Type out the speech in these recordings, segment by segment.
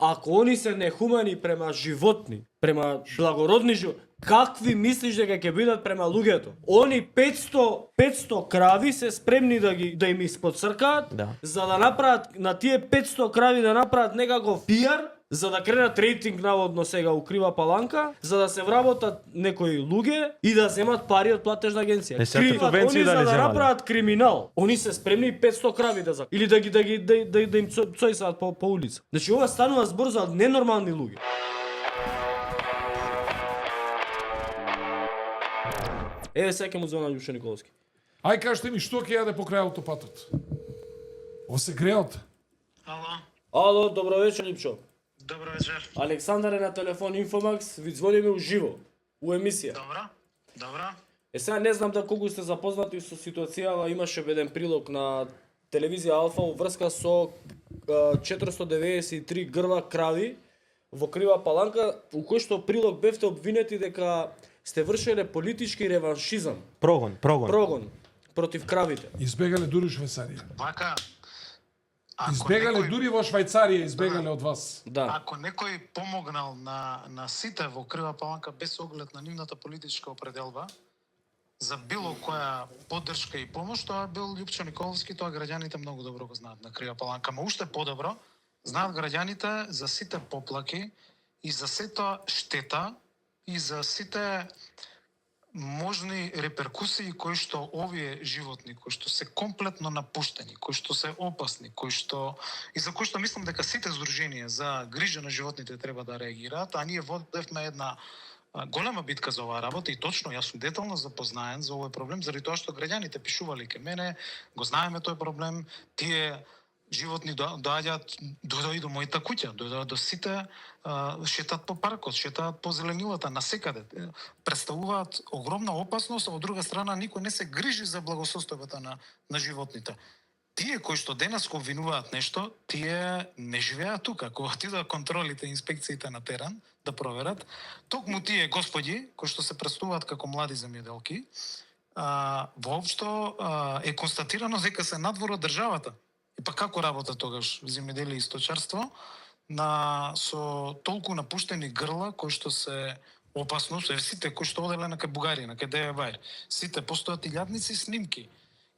Ако они се нехумани према животни, према благородни животни, какви мислиш дека ќе бидат према луѓето? Они 500 крави се спремни да им исподцркаат, за да направат на тие 500 крави да направат некаков пиар, за да кренат рейтинг наводно сега у крива паланка, за да се вработат некои луѓе и да земат пари од платежна агенција. Они за да направат криминал, они се спремни 500 крави да или да им цојсаат по улица. Значи ова станува збор за ненормални луѓе. Еве сега ќе му звона Љупчо Николовски. Ај кажете ми што ќе јаде покрај аутопатот? О се греот. Ало, добро вечер Љупчо. Добро вечер. Александар е на телефон Infomax, ви звониме уживо, у емисија. Добро. Сега не знам да колку сте запознати со ситуацијава, имаше еден прилог на телевизија Алфа во врска со 493 грла крави во крива паланка, у кој што прилог бевте обвинети дека сте вршеле политички реваншизам. Прогон против кравите. Избегале дури Швајцарија. Вака, Избегале дури во Швајцарија, избегале од вас. Да. Ако некој помогнал на сите во крива паланка без оглед на нивната политичка определба, за било која поддршка и помош, тоа бил Љупчо Николовски, тоа граѓаните многу добро го знаат на крива паланка. Ма уште подобро, знаат граѓаните за сите поплаки и за сета штета и за сите можни реперкусии кои што овие животни, кои што се комплетно напуштени, кои што се опасни, и за кои што мислам дека сите здруженија за грижа на животните треба да реагираат, а ние водевме една голема битка за оваа работа и точно јас сум детално запознаен за овој проблем, заради тоа што граѓаните пишувале ке мене, го знаеме тој проблем, тие животни доаѓаат до мојата куќа, до сите, шетаат по паркот, шетаат по зеленилата, насекаде. Представуваат огромна опасност, а од друга страна никој не се грижи за благосостојбата на животните. Тие кои што денес го обвинуваат нешто, тие не живеат тука. Кога отидат контролите, инспекциите на терен да проверат, токму тие господи кои што се представуваат како млади земјоделки, воопшто е констатирано дека се надвор од државата. И па како работа тогаш земјоделие и сточарство со толку напуштени грла кои што се опасно, сите кои што оделе на кај Бугарија, на кај ДВ, сите постојат илјадници снимки.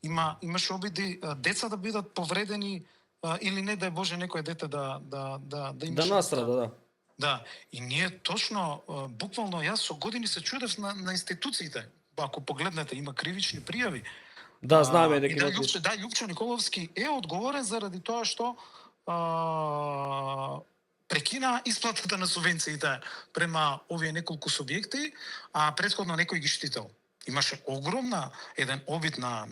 Имаше обиди деца да бидат повредени или не дај Боже некој дете да имаше настрада, Да, и ние точно буквално јас со години се чудев на институциите. Ако погледнете, има кривични пријави. Да, знаеме дека Љупчо Николовски е одговорен заради тоа што прекина исплатата на субвенциите према овие неколку субјекти, а претходно некој ги штител. Имаше огромна еден обид на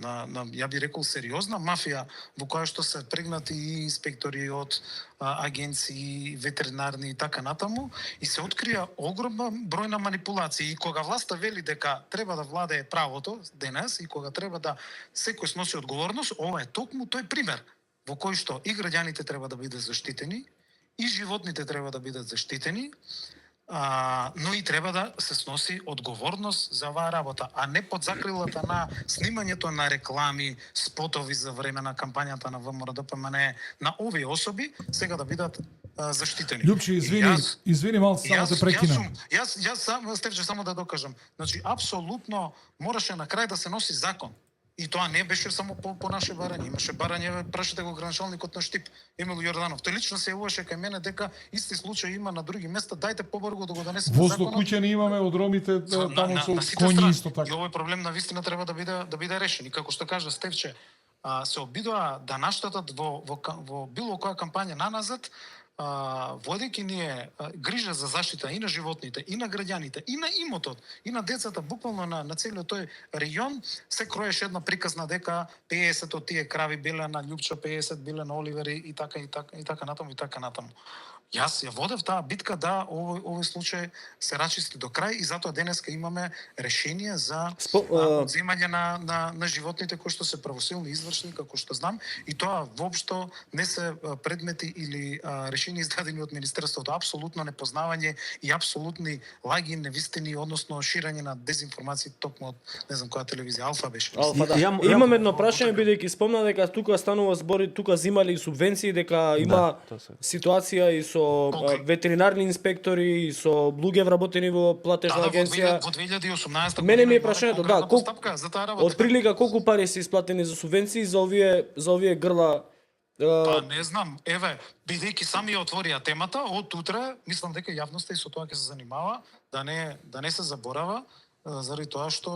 ја би рекол сериозна мафија во која што се прегнати и инспектори од агенции ветеринарни и така натаму и се открија огромен број на манипулации и кога власта вели дека треба да владее правото денес и кога треба да секој сноси одговорност, ова е токму тој пример во кој што и граѓаните треба да бидат заштитени и животните треба да бидат заштитени, но и треба да се сноси одговорност за оваа работа, а не под закрилата на снимањето на реклами, спотови за време на кампањата на ВМРО-ДПМН на овие особи сега да бидат заштитени. Љупче, извини малку, само те прекинам. Јас Стефче само да докажам. Значи апсолутно мораше на крај да се носи закон. И тоа не беше само по наше барање. Имаше барање, прашате го граначалникот на Штип, Емил Јорданов. Тој лично се јавуваше кај мене дека исти случаи има на други места, дајте побрзо да го донесете законот. Воздух куќе не имаме од ромите таму со коњи исто така. И овој проблем на вистина треба да биде решен. И како што кажа Стефче, се обидува да наштатат во било која кампања наназад, водејќи ние грижа за заштита и на животните, и на граѓаните, и на имотот, и на децата, буквално на целиот тој регион, се кроеше една приказна дека 50 од тие крави биле на Љупчо, 50 биле на Оливер и така натаму. Јас ја водев таа битка да овој случај се рачисти до крај и затоа денеска имаме решение за одземање на животните кои што се правосилни извршни, како што знам, и тоа воопшто не се предмети или решени издадени од Министерството. Апсолутно непознавање и апсолутни лаги, невистини, односно ширење на дезинформации токму од не знам која телевизија, Алфа беше. Алфа, да. Имам едно прашање, бидејќи спомна дека тука станува збори, тука земали субвенции, дека има ситуација и со со ветеринарни инспектори и со луѓе вработени во платежна агенција. Во 2018 Мене ми е прашањето, да, колку постапка за таа работа. од прилика колку пари се исплатени за субвенции за овие грла. Па не знам, еве, бидејќи сами ја отворија темата, од утре мислам дека јавноста и со тоа ќе се занимава, да не се заборава, заради тоа што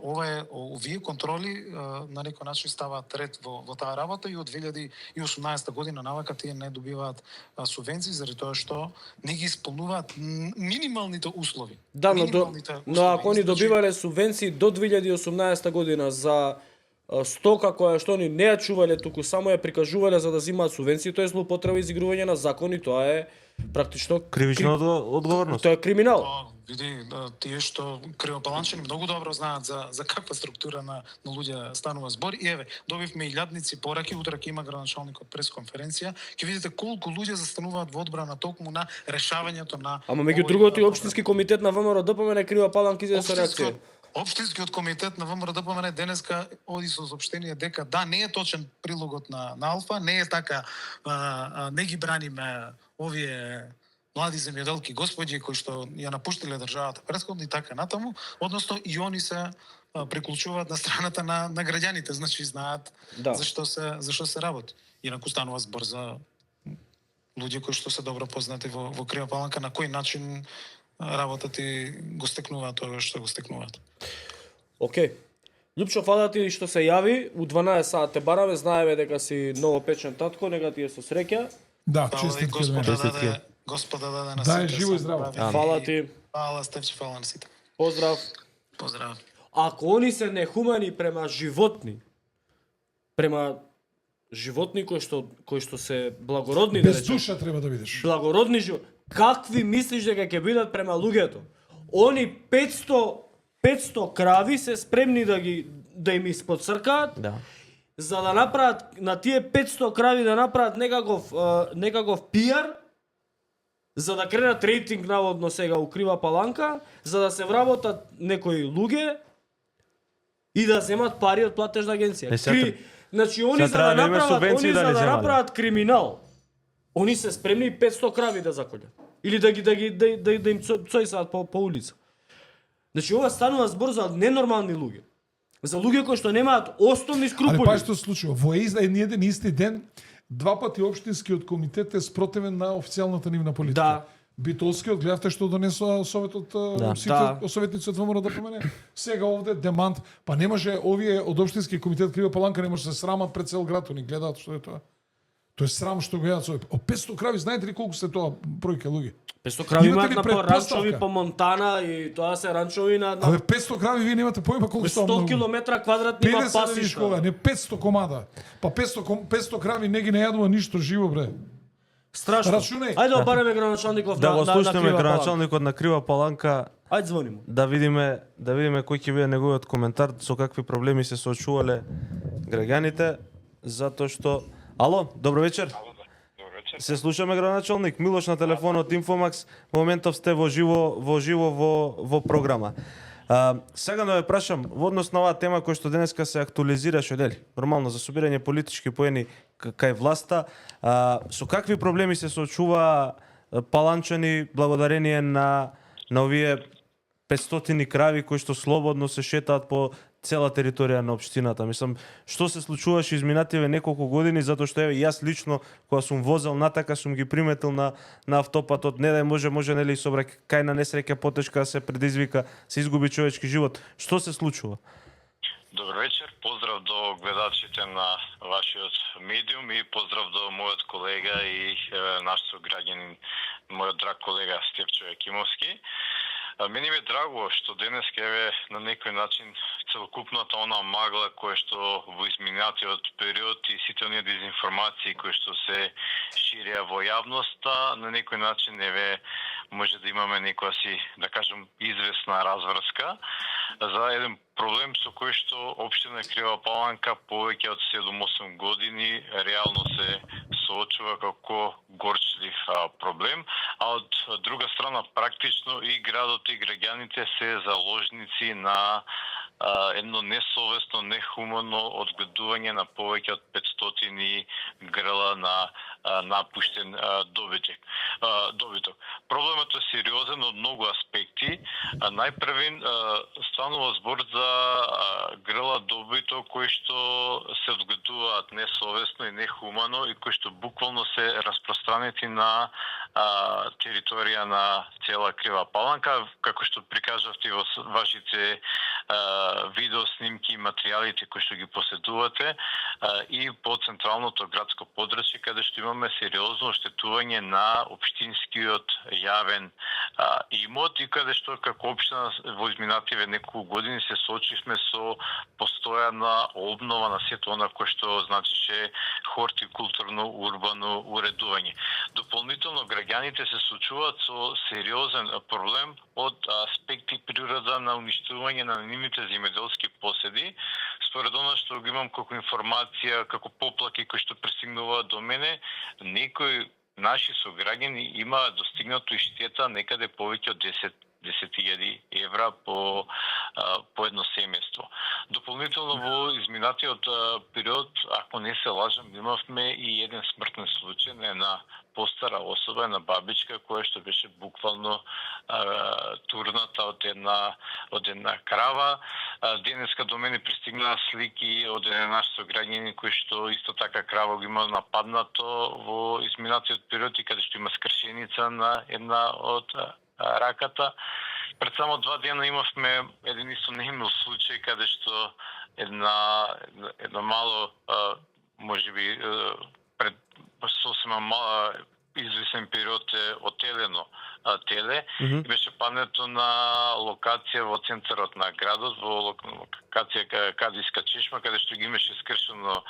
овие контроли на некој начин ставаат ред во таа работа и од 2018 година навака тие не добиваат субвенции заради тоа што не ги исполнуваат минималните услови. Да, но ако они добивале субвенции до 2018 година за стока која што они не ја чувале, туку само ја прикажувале за да земаат субвенции, тоа е злоупотреба и изигрување на закони, тоа е практично кривична одговорност. Тоа е криминал. Види, тие што кривопаланчани многу добро знаат за каква структура на луѓе станува збор. И еве, добивме илјадници пораки, утре ќе има градоначалникот пресконференција, ќе видите колку луѓе застануваат во одбрана токму на решавањето на. Ама меѓу другото и општински комитет на ВМРО ДПМН крива Паланки за реакција. Општинскиот комитет на ВМРО ДПМН денеска оди со соопштение дека да, не е точен прилогот на Алфа, не е така, не ги браниме овие млади земјоделки господи кои што ја напуштиле државата претходно и така натаму, односно и они се приклучуваат на страната на граѓаните, значи знаат зашто се работи. Инаку станува збор за луѓе кои што се добро познати во Крива Паланка, на кој начин работата и го стекнуваат тоа што го стекнуваат. Океј. Љупчо, фала ти што се јави, у 12 сат те бараме, знаеме дека си новопечен татко, нека ти е со среќа. Да, честитки од мене. Господа даде на Да, сите. живо и здраво. Фала ти. Фала Стефче, фала на сите. Поздрав. Поздрав. Ако они се нехумани према животни кои што се благородни, без душа треба да бидеш. Благородни какви мислиш дека ќе бидат према луѓето? Они 500 крави се спремни да им исподцркаат. Да. За да направат на тие 500 крави да направат некаков пиар, за да кренат рейтинг наводно сега у Крива Паланка, за да се вработат некои луѓе и да земат пари од платежна агенција. Значи они за да направат криминал, они се спремни 500 крави да заколјат или да им цојсаат по улица. Значи ова станува збор за ненормални луѓе. За луѓе кои што немаат основни скрупули. Ali па што случува? Во еден исти ден, два пати општинскиот комитет е спротивен на официјалната нивна политика. Да. Битолскиот, гледавте што донесува советот, советници од ВМРО ДПМН. Сега овде демант, па не може овие од општински комитет Крива Паланка не може се срамат пред цел град, они гледаат што е тоа. Тоа е срам што го јадат. 500 крави, знаете ли колку се тоа бројка луѓе? 500 крави имаат на ранчови по Монтана и тоа се ранчови на. Абе 500 крави вие немате поима колку се 100 километра квадратни има пасишта. Не 500 комада. Па 500 крави не ги најадува ништо живо бре. Страшно. Рачунај. Ајде да бареме градоначалников да го слушнеме градоначалникот на Крива Паланка. Ајде звонимо. Да видиме кој ќе биде неговиот коментар, со какви проблеми се соочувале граѓаните, затоа што Ало, добро вечер. Добро вечер. Се слушаме градоначалник Милош на телефонот Инфомакс. Во моментов сте во живо во програма. Сега да ве прашам во однос на оваа тема која што денеска се актуализираше, дели? Нормално за собирање политички поени кај власта. Со какви проблеми се соочува паланчани благодарение на овие 500 крави кои што слободно се шетаат по цела територија на општината. Мислам, што се случуваше изминативе неколку години, затоа што јас лично кога сум возел натака сум ги приметил на автопатот, не да може нели сообраќајна несреќа потешка се предизвика, се изгуби човечки живот. Што се случува? Добро вечер, поздрав до гледачите на вашиот медиум и поздрав до мојот колега и наш сограѓанин, мојот драг колега Стефчо Јакимовски. Мене ми е драго што денес еве на некој начин целокупната она магла која што во изминатиот период и сите оние дезинформации кои што се ширија во јавноста на некој начин еве може да имаме некоја си, да кажем, известна разврска за еден проблем со кој што општина Крива Паланка повеќе од 7-8 години реално се соочува како горчлив проблем, а од друга страна практично и градот и граѓаните се заложници на едно несовесно, нехумано одгледување на повеќе од 500 грла на напуштен добиток. Проблемот е сериозен од многу аспекти. Најпрвен станува збор за грла добиток кои што се одгледуваат несовесно и нехумано и кои што буквално се распространети на територија на цела Крива Паланка, како што прикажавте во вашите видеоснимки и материјалите кои што ги поседувате и по централното градско подрачје каде што имаме сериозно оштетување на општинскиот јавен имот и каде што како општина во изминативе неколку години се соочивме со постојана обнова на сето она кој што значише хортикултурно урбано уредување. Дополнително граѓаните се соочуваат со сериозен проблем од аспекти природа на уништување на нивните земјоделски поседи. Според она што го имам како информација, како поплаки кои што пристигнуваат до мене, некои наши сограѓани имаат достигнато и штета некаде повеќе од 10.000 евра по едно семејство. Дополнително во изминатиот период, ако не се лажам, имавме и еден смртен случај на една постара особа, една бабичка која што беше буквално турната од една крава. Денеска до мене пристигнаа слики од еден наш сограѓанин кој што исто така крава го има нападнато во изминатиот период и каде што има скршеница на една од раката. Пред само 2 дена имавме еден исто немил случај каде што едно мало можеби пред сосема извисен период е отелено теле и беше паднето на локација во центарот на градот, во локација Кадиска чешма, каде што ги имаше скршено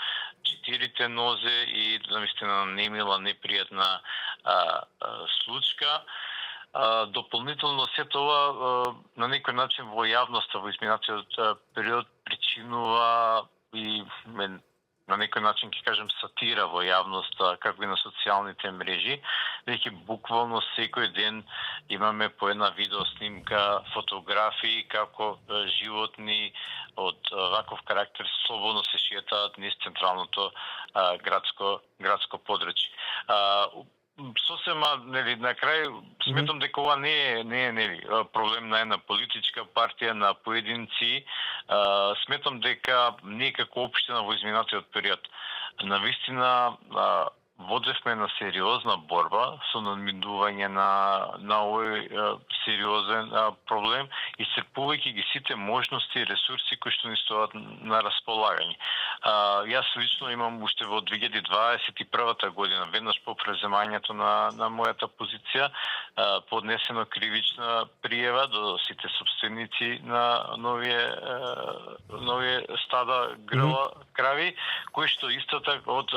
4 нозе и навистина немила непријатна случка. Дополнително се тоа на некој начин во јавноста во изминатиот период причинува и на некој начин ќе кажем сатира во јавноста, како и на социјалните мрежи, веќе буквално секој ден имаме по една видеоснимка, фотографии како животни од ваков карактер слободно се шетаат низ централното градско подрачје. Сосема, на крај сметам дека ова не е проблем на една политичка партија, на поединци. Сметам дека ние како општина во изминатиот период навистина водевме на сериозна борба со надминување на овој сериозен проблем, исцрпувајќи ги сите можности и ресурси кои што ни стојат на располагање. Јас лично имам уште во 2021 година, веднаш по преземањето на мојата позиција, поднесено кривична пријава до сите собственици на новие стада грла крави, кои што исто така од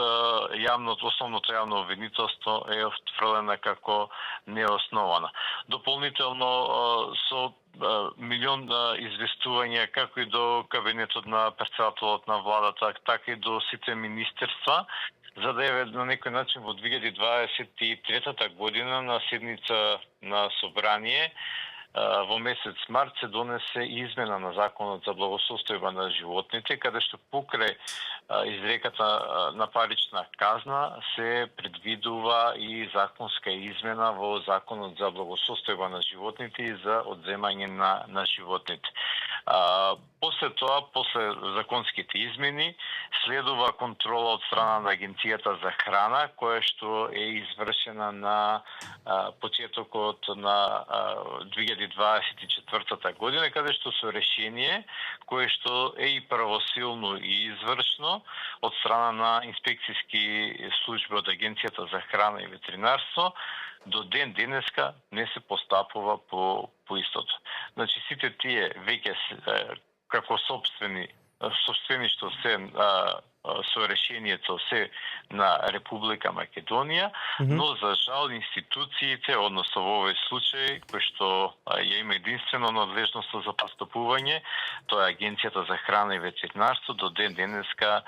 основното јавно обвинителство е отфрлена како неоснована. Дополнително со милион известувања како и до кабинетот на председателот на владата, така и до сите министерства, за да е на некој начин во 2023 година на седница на собрание во месец март се донесе измена на Законот за благосостојба на животните, каде што покрај изреката на парична казна се предвидува и законска измена во Законот за благосостојба на животните и за одземање на животните. После тоа, после законските измени, следува контрола од страна на Агенцијата за храна, која што е извршена на почетокот на 2024 година, каде што со решение, кое што е и правосилно и извршно од страна на инспекцијски служби од Агенцијата за храна и ветеринарство, до ден денеска не се постапува по истото. Значи сите тие веќе како собствеништво се со решението се на Република Македонија, но за жал институциите, односно во овој случај, кој што ја има единствено надлежноста за постапување, тоа е Агенцијата за храна и ветеринарство, до ден денеска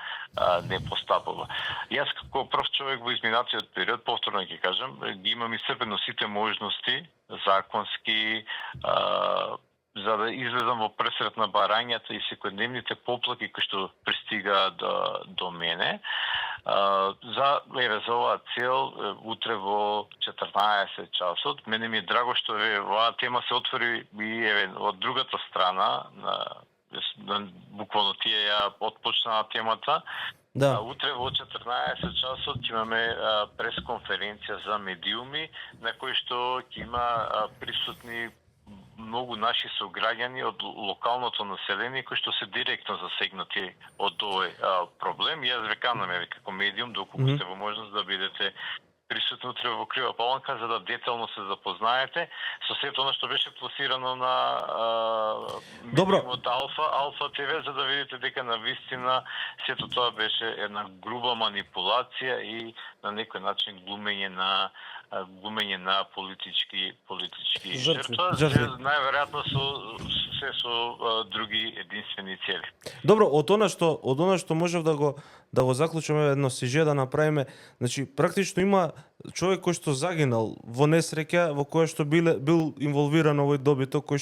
не постапува. Јас како прв човек во изминатиот период, повторно ќе кажам, ги имам исцрпено сите можности законски, за да излезам во пресрет на барањата и секојдневните поплаки кои што пристигаат до мене. За оваа цел утре во 14 часот. Мене ми е драго што оваа тема се отвори и од другата страна, буквално тие ја отпочнаа темата. Да. Утре во 14 часот ќе имаме пресконференција за медиуми на кој што ќе има присутни многу наши сограѓани од локалното население кои што се директно засегнати од овој проблем. Јас ве канам како медиум доколку сте во можност да бидете присутни утре во Крива Паланка за да детално се запознаете со сето она што беше пласирано на медиумот Алфа ТВ за да видите дека навистина сето тоа беше една груба манипулација и на некој начин глумење на политички жртви. Најверојатно со други единствени цели. Добро, од она што можев да го заклучиме едно сиже да направиме, значи практично има човек кој што загинал во несреќа во која што бил инволвиран овој добиток кој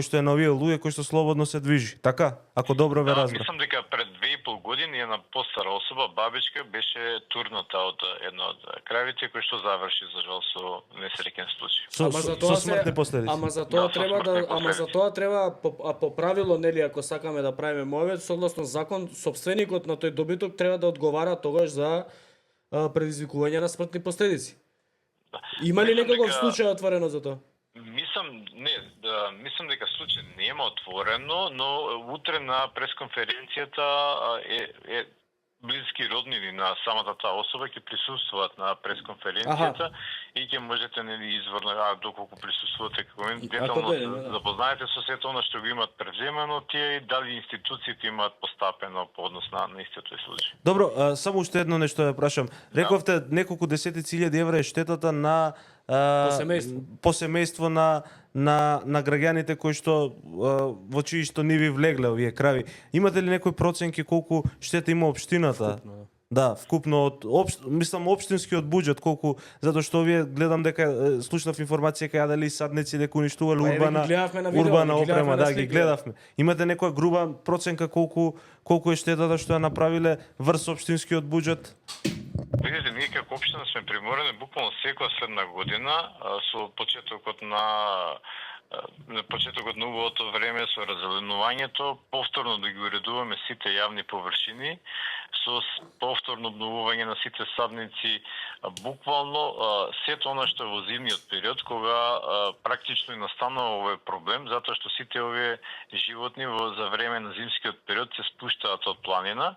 што е на овие луѓе кој што слободно се движи. Така? Ако добро ве разбрав. Мислам дека пред 2,5 години една постара особа, бабичка, беше турната од една од кравите кој што заврши за жал со несреќен случај. Со смртни последици. Ама за тоа треба по правило, нели, ако сакаме да правиме мовет, согласно закон, сопственикот на тој добиток треба да одговара тогаш за предизвикување на смртни последици. Има ли некаков случај отворено за тоа? Мислам дека случај нема отворено, но утре на пресконференцијата е блиски роднини на самата таа особа ќе присуствуваат на пресконференцијата и ќе можете нели изворно доколку присуствувате како мен детално запознаете со сето она што го имаат превземано тие и дали институциите имаат постапено по однос на истиот случај. Добро, само уште едно нешто ја прашам. Рековте неколку десетици илјади евра е штетата на по семејство на граѓаните кои што во чии што ни ви влегле овие крави. Имате ли некои проценки колку штета има општината? Вкупно. Да, вкупно од општинскиот буџет колку, затоа што овие гледам дека слушнав информација кај дали садници дека уништувале урбана опрема, да ги гледавме. Имате некоја груба проценка колку е штетата што ја направиле врз општинскиот буџет? Видите, ние како општина сме приморени буквално секоја следна година со почетокот на убавото време со разеленувањето, повторно да ги уредуваме сите јавни површини, со повторно обновување на сите садници, буквално сето она што е во зимниот период, кога практично настанува овој проблем, затоа што сите овие животни за време на зимскиот период се спуштаат од планина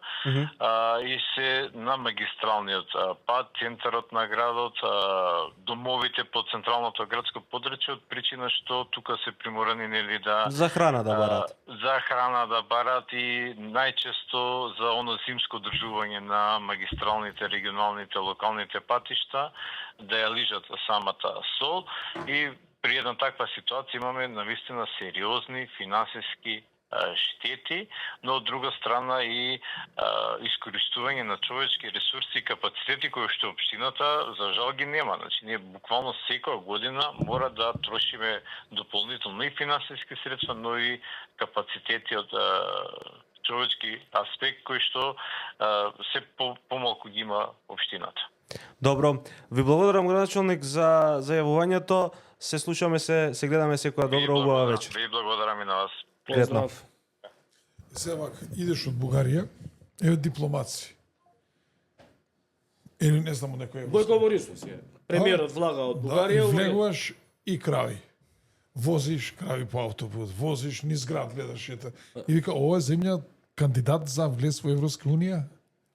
и се на магистралниот пат, центарот на градот, домовите по централното градско подрачје, од причина што тука се приморани нели да за храна да барат. За храна да барат и најчесто за оно зимско одржување на магистралните, регионалните, локалните патишта да ја лижат самата сол и при една таква ситуација имаме навистина сериозни финансиски штети, но од друга страна и искористување на човечки ресурси и капацитети кои што општината за жал ги нема. Значи ние буквално секоја година мора да трошиме дополнително и финансиски средства, но и капацитети од човечки аспект кој што се помалку ги има општината. Добро, ви благодарам градоначалник за јавувањето. Се слушаме се гледаме секоја добра убава вечер. Ви благодарам и на вас. Пријатно. Сега идеш од Бугарија, еве дипломаци. Или не знам некој Бојко Борисов си, премиерот влага од Бугарија. Влегуваш и крави. Возиш крави по автопут, возиш низ град, гледаш ета. И вика, ова е земја кандидат за влез во Европска унија?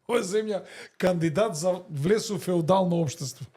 Ова е земја кандидат за влез во феудално општество.